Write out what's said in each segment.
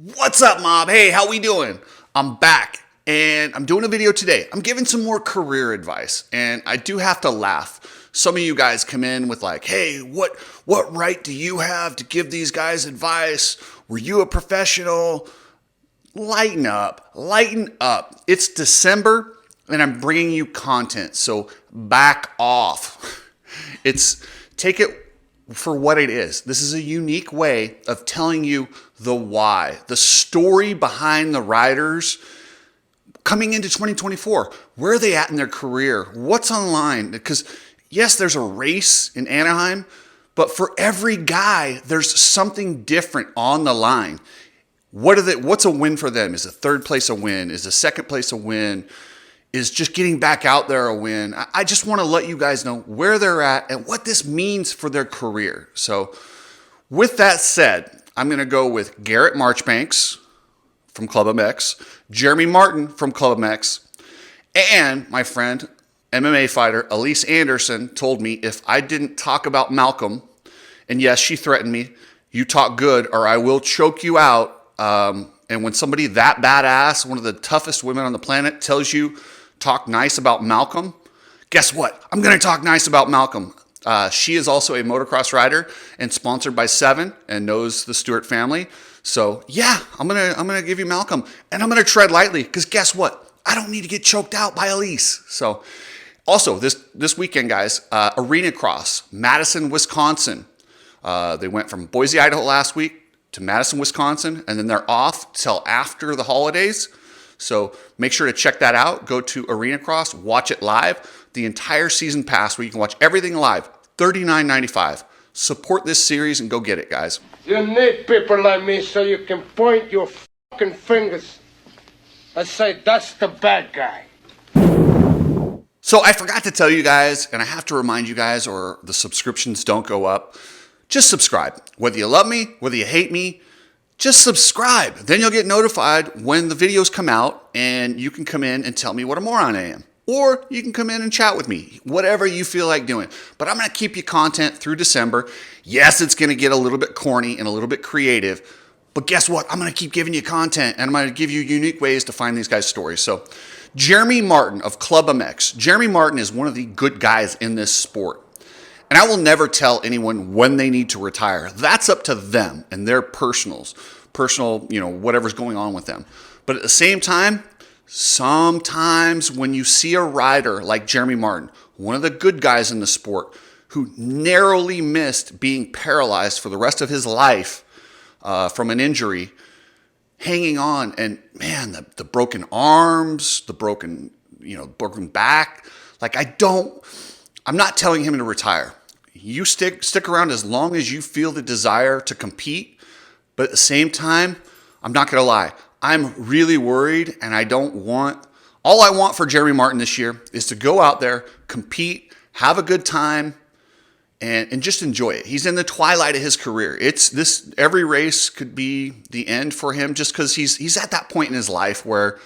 What's up, mob? Hey, how we doing? I'm back and I'm doing a video today. I'm giving some more career advice and I do have to laugh. Some of you guys come in with like, hey, what right do you have to give these guys advice? Were you a professional? Lighten up, lighten up. It's December and I'm bringing you content, so back off. Take it for what it is. This is a unique way of telling you the why, the story behind the riders coming into 2024. Where are they at in their career? What's online? Because yes, there's a race in Anaheim, but for every guy, there's something different on the line. What's a win for them? Is a third place a win? Is a second place a win? Is just getting back out there a win? I just want to let you guys know where they're at and what this means for their career. So with that said, I'm going to go with Garrett Marchbanks from Club MX, Jeremy Martin from Club MX, and my friend, MMA fighter Elise Anderson told me if I didn't talk about Malcolm, and yes, she threatened me, you talk good or I will choke you out. And when somebody that badass, one of the toughest women on the planet, tells you talk nice about Malcolm, guess what? I'm going to talk nice about Malcolm. She is also a motocross rider and sponsored by Seven and knows the Stewart family. So yeah, I'm gonna give you Malcolm, and I'm gonna tread lightly because guess what? I don't need to get choked out by Elise. So also this weekend, guys, Arena Cross, Madison, Wisconsin. They went from Boise, Idaho last week to Madison, Wisconsin, and then they're off till after the holidays. So make sure to check that out. Go to Arena Cross, watch it live. The entire season pass where you can watch everything live, $39.95. Support this series and go get it, guys. You need people like me so you can point your fucking fingers and say, that's the bad guy. So I forgot to tell you guys, and I have to remind you guys or the subscriptions don't go up. Just subscribe. Whether you love me, whether you hate me, just subscribe. Then you'll get notified when the videos come out and you can come in and tell me what a moron I am. Or you can come in and chat with me, whatever you feel like doing. But I'm going to keep you content through December. Yes, it's going to get a little bit corny and a little bit creative. But guess what? I'm going to keep giving you content and I'm going to give you unique ways to find these guys' stories. So Jeremy Martin of Club MX. Jeremy Martin is one of the good guys in this sport. And I will never tell anyone when they need to retire. That's up to them and their personal, whatever's going on with them. But at the same time, sometimes when you see a rider like Jeremy Martin, one of the good guys in the sport, who narrowly missed being paralyzed for the rest of his life from an injury, hanging on, and man, the broken arms, the broken back. I'm not telling him to retire. You stick around as long as you feel the desire to compete. But at the same time, I'm not going to lie. I'm really worried, and all I want for Jeremy Martin this year is to go out there, compete, have a good time, and just enjoy it. He's in the twilight of his career. Every race could be the end for him just because he's at that point in his life where,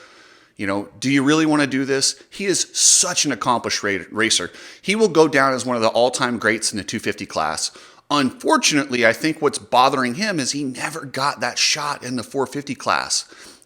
do you really want to do this? He is such an accomplished racer. He will go down as one of the all-time greats in the 250 class. Unfortunately, I think what's bothering him is he never got that shot in the 450 class.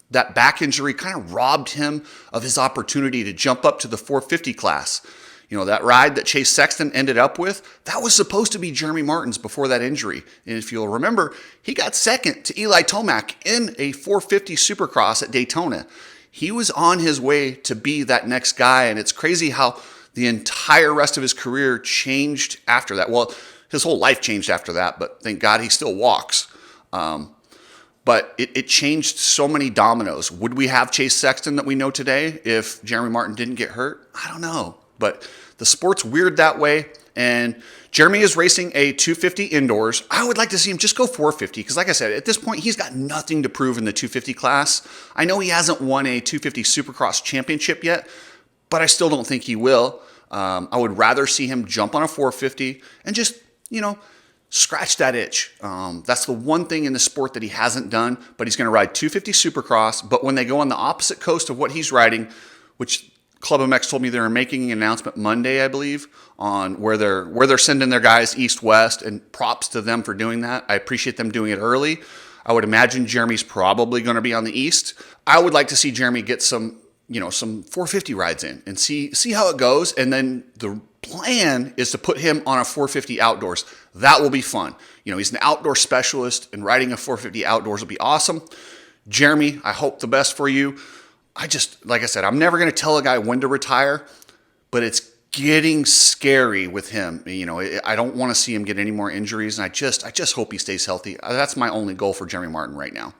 That back injury kind of robbed him of his opportunity to jump up to the 450 class. That ride that Chase Sexton ended up with, that was supposed to be Jeremy Martin's before that injury. And if you'll remember, he got second to Eli Tomac in a 450 Supercross at Daytona. He was on his way to be that next guy, and it's crazy how the entire rest of his career changed after that. Well, his whole life changed after that, but thank God he still walks. But it changed so many dominoes. Would we have Chase Sexton that we know today if Jeremy Martin didn't get hurt? I don't know. But the sport's weird that way, and Jeremy is racing a 250 indoors. I would like to see him just go 450 because, like I said, at this point, he's got nothing to prove in the 250 class. I know he hasn't won a 250 Supercross championship yet, but I still don't think he will. I would rather see him jump on a 450 and just, scratch that itch. That's the one thing in the sport that he hasn't done, but he's going to ride 250 Supercross. But when they go on the opposite coast of what he's riding, which Club MX told me they're making an announcement Monday, I believe, on where they're sending their guys east-west, and props to them for doing that. I appreciate them doing it early. I would imagine Jeremy's probably going to be on the East. I would like to see Jeremy get some 450 rides in and see how it goes. And then the plan is to put him on a 450 outdoors. That will be fun. He's an outdoor specialist, and riding a 450 outdoors will be awesome. Jeremy, I hope the best for you. Like I said, I'm never going to tell a guy when to retire, but it's getting scary with him. I don't want to see him get any more injuries, and I just hope he stays healthy. That's my only goal for Jeremy Martin right now.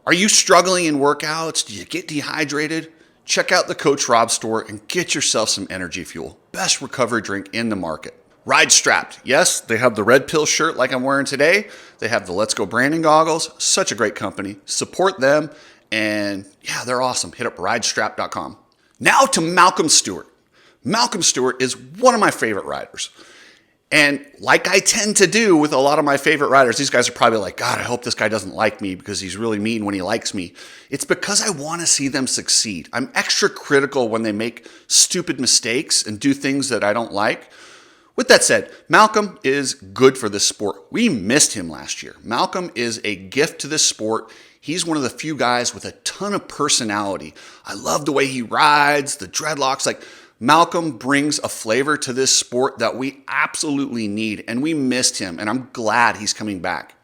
Are you struggling in workouts? Do you get dehydrated? Check out the Coach Rob store and get yourself some energy fuel. Best recovery drink in the market. Ride Strapped. Yes, they have the red pill shirt like I'm wearing today. They have the Let's Go branding goggles. Such a great company. Support them. And yeah, they're awesome. Hit up ridestrap.com. Now to Malcolm Stewart. Malcolm Stewart is one of my favorite riders. And like I tend to do with a lot of my favorite riders, these guys are probably like, God, I hope this guy doesn't like me because he's really mean when he likes me. It's because I want to see them succeed. I'm extra critical when they make stupid mistakes and do things that I don't like. With that said, Malcolm is good for this sport. We missed him last year. Malcolm is a gift to this sport. He's one of the few guys with a ton of personality. I love the way he rides, the dreadlocks. Malcolm brings a flavor to this sport that we absolutely need, and we missed him, and I'm glad he's coming back.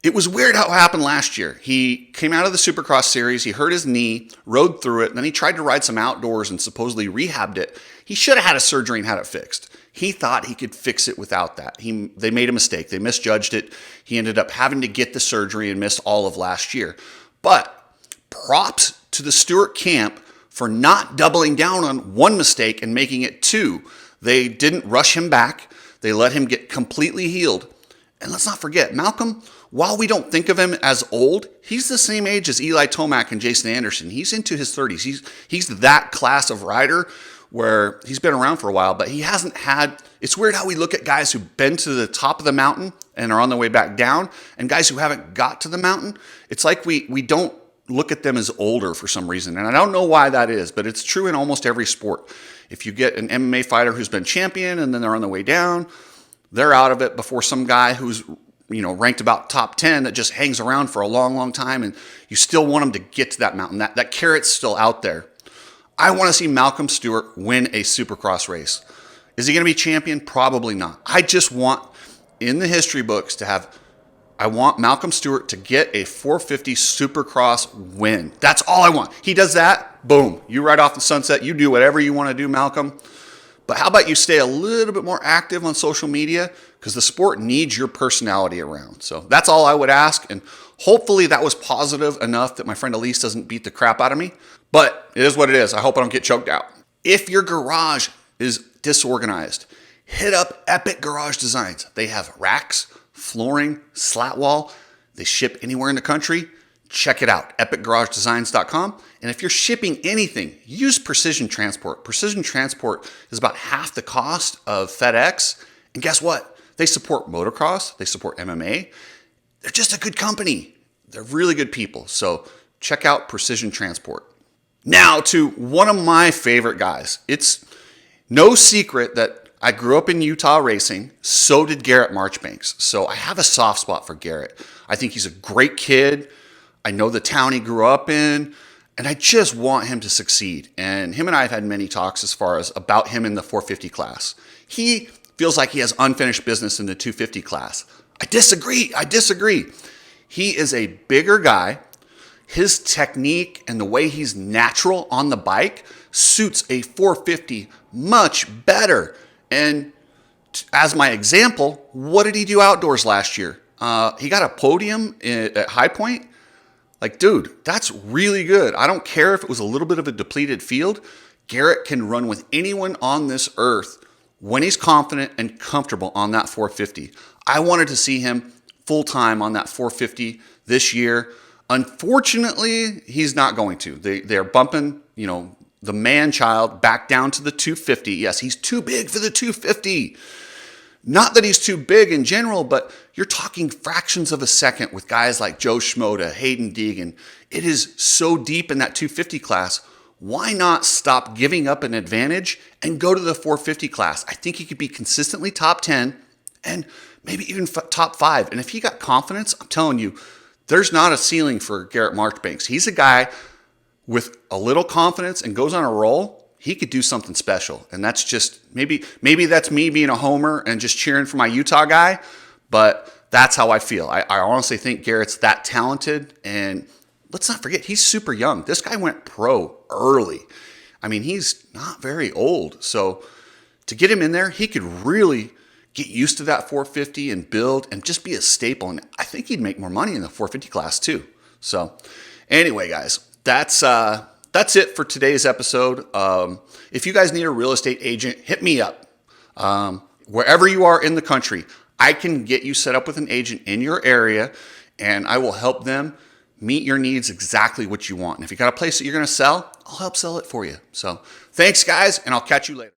It was weird how it happened last year. He came out of the Supercross series, he hurt his knee, rode through it, and then he tried to ride some outdoors and supposedly rehabbed it. He should have had a surgery and had it fixed. He thought he could fix it without that. They made a mistake. They misjudged it. He ended up having to get the surgery and missed all of last year. But props to the Stewart camp for not doubling down on one mistake and making it two. They didn't rush him back. They let him get completely healed. And let's not forget, Malcolm, while we don't think of him as old, he's the same age as Eli Tomac and Jason Anderson. He's into his 30s. He's that class of rider where he's been around for a while, but he hasn't had... It's weird how we look at guys who've been to the top of the mountain and are on their way back down, and guys who haven't got to the mountain. It's like we don't look at them as older for some reason. And I don't know why that is, but it's true in almost every sport. If you get an MMA fighter who's been champion and then they're on the way down, they're out of it before some guy who's ranked about top 10 that just hangs around for a long, long time, and you still want him to get to that mountain. That carrot's still out there. I want to see Malcolm Stewart win a Supercross race. Is he going to be champion? Probably not. I just want, in the history books, I want Malcolm Stewart to get a 450 Supercross win. That's all I want. He does that, boom. You ride off the sunset. You do whatever you want to do, Malcolm. But how about you stay a little bit more active on social media? Because the sport needs your personality around. So that's all I would ask. And hopefully that was positive enough that my friend Elise doesn't beat the crap out of me. But it is what it is. I hope I don't get choked out. If your garage is disorganized, hit up Epic Garage Designs. They have racks, flooring, slat wall. They ship anywhere in the country. Check it out, epicgaragedesigns.com. And if you're shipping anything, use Precision Transport. Precision Transport is about half the cost of FedEx. And guess what? They support motocross. They support MMA. They're just a good company. They're really good people. So check out Precision Transport. Now to one of my favorite guys. It's no secret that I grew up in Utah racing. So did Garrett Marchbanks. So I have a soft spot for Garrett. I think he's a great kid. I know the town he grew up in, and I just want him to succeed. And him and I have had many talks as far as about him in the 450 class. He feels like he has unfinished business in the 250 class. I disagree. He is a bigger guy. His technique and the way he's natural on the bike suits a 450 much better. And as my example, what did he do outdoors last year? He got a podium at High Point. Like, dude, that's really good. I don't care if it was a little bit of a depleted field. Garrett can run with anyone on this earth when he's confident and comfortable on that 450. I wanted to see him full-time on that 450 this year. Unfortunately, he's not going to. They're bumping, the man-child back down to the 250. Yes, he's too big for the 250. Not that he's too big in general, but you're talking fractions of a second with guys like Joe Schmoda, Hayden Deegan. It is so deep in that 250 class. Why not stop giving up an advantage and go to the 450 class? I think he could be consistently top 10 and maybe even top 5. And if he got confidence, I'm telling you, there's not a ceiling for Garrett Marchbanks. He's a guy with a little confidence and goes on a roll. He could do something special. And that's just, maybe that's me being a homer and just cheering for my Utah guy, but that's how I feel. I honestly think Garrett's that talented, and let's not forget, he's super young. This guy went pro early. I mean, he's not very old. So to get him in there, he could really get used to that 450 and build and just be a staple. And I think he'd make more money in the 450 class too. So anyway, guys, that's it for today's episode. If you guys need a real estate agent, hit me up. Wherever you are in the country, I can get you set up with an agent in your area, and I will help them meet your needs exactly what you want. And if you got a place that you're going to sell, I'll help sell it for you. So thanks, guys, and I'll catch you later.